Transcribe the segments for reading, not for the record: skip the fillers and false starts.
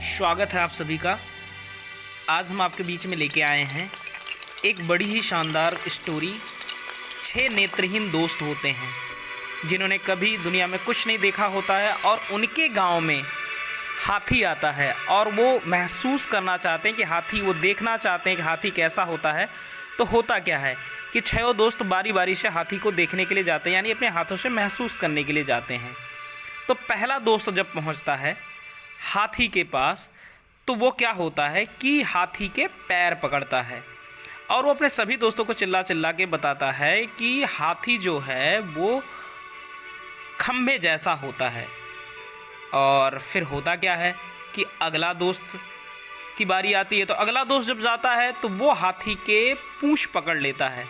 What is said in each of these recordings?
स्वागत है आप सभी का। आज हम आपके बीच में लेके आए हैं एक बड़ी ही शानदार स्टोरी। 6 नेत्रहीन दोस्त होते हैं जिन्होंने कभी दुनिया में कुछ नहीं देखा होता है और उनके गांव में हाथी आता है और वो महसूस करना चाहते हैं कि हाथी, वो देखना चाहते हैं कि हाथी कैसा होता है। तो होता क्या है कि 6 दोस्त बारी बारी से हाथी को देखने के लिए जाते हैं, यानी अपने हाथों से महसूस करने के लिए जाते हैं। तो पहला दोस्त जब पहुंचता है हाथी के पास, तो वो क्या होता है कि हाथी के पैर पकड़ता है और वो अपने सभी दोस्तों को चिल्ला चिल्ला के बताता है कि हाथी जो है वो खंभे जैसा होता है। और फिर होता क्या है कि अगला दोस्त की बारी आती है। तो अगला दोस्त जब जाता है तो वो हाथी के पूंछ पकड़ लेता है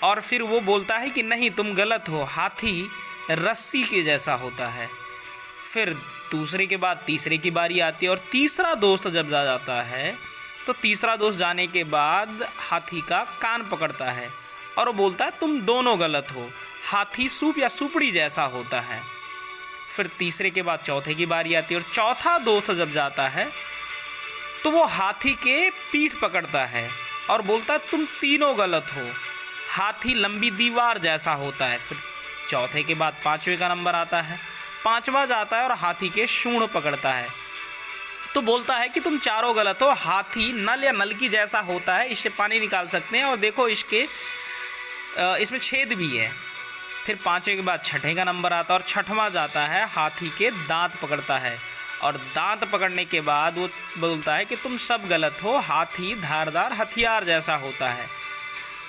और फिर वो बोलता है कि नहीं, तुम गलत हो, हाथी रस्सी के जैसा होता है। फिर दूसरे के बाद तीसरे की बारी आती है और तीसरा दोस्त जब जा जाता है तो तीसरा दोस्त जाने के बाद हाथी का कान पकड़ता है और वो बोलता है तुम दोनों गलत हो, हाथी सूप या सुपड़ी जैसा होता है। फिर तीसरे के बाद चौथे की बारी आती है और चौथा दोस्त जब जाता है तो वो हाथी के पीठ पकड़ता है और बोलता है तुम तीनों गलत हो, हाथी लंबी दीवार जैसा होता है। फिर चौथे के बाद पाँचवें का नंबर आता है, पाँचवा जाता है और हाथी के सूंड पकड़ता है तो बोलता है कि तुम चारों गलत हो, हाथी नल या नलकी जैसा होता है, इससे पानी निकाल सकते हैं और देखो इसमें छेद भी है। फिर पाँचवें के बाद छठे का नंबर आता है और छठवां जाता है हाथी के दांत पकड़ता है और दांत पकड़ने के बाद वो बोलता है कि तुम सब गलत हो, हाथी धारदार हथियार जैसा होता है।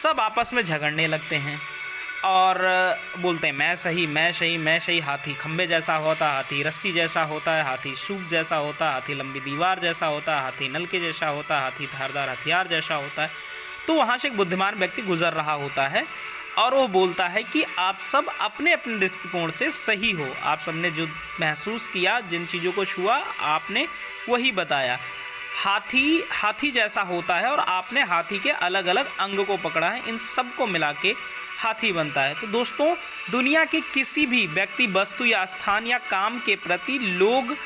सब आपस में झगड़ने लगते हैं और बोलते हैं मैं सही, मैं सही, मैं सही, हाथी खंबे जैसा होता है, हाथी रस्सी जैसा होता है, हाथी सूप जैसा होता है, हाथी लंबी दीवार जैसा होता है, हाथी नल के जैसा होता है, हाथी धारदार हथियार जैसा होता है। तो वहाँ से एक बुद्धिमान व्यक्ति गुजर रहा होता है और वो बोलता है कि आप सब अपने अपने दृष्टिकोण से सही हो, आप सबने जो महसूस किया, जिन चीज़ों को छुआ, आपने वही बताया। हाथी जैसा होता है और आपने हाथी के अलग अलग अंग को पकड़ा है, इन सब को मिला के हाथी बनता है। तो दोस्तों, दुनिया के किसी भी व्यक्ति, वस्तु या स्थान या काम के प्रति लोग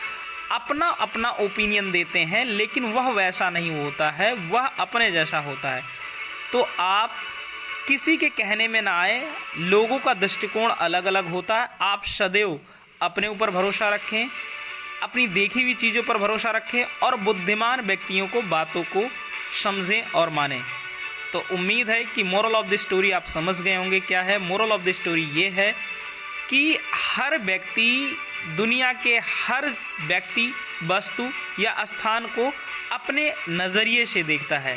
अपना अपना ओपिनियन देते हैं, लेकिन वह वैसा नहीं होता है, वह अपने जैसा होता है। तो आप किसी के कहने में ना आए, लोगों का दृष्टिकोण अलग अलग होता है। आप सदैव अपने ऊपर भरोसा रखें, अपनी देखी हुई चीज़ों पर भरोसा रखें और बुद्धिमान व्यक्तियों को, बातों को समझें और मानें। तो उम्मीद है कि मोरल ऑफ द स्टोरी आप समझ गए होंगे क्या है। मोरल ऑफ द स्टोरी ये है कि हर व्यक्ति, दुनिया के हर व्यक्ति, वस्तु या स्थान को अपने नज़रिए से देखता है।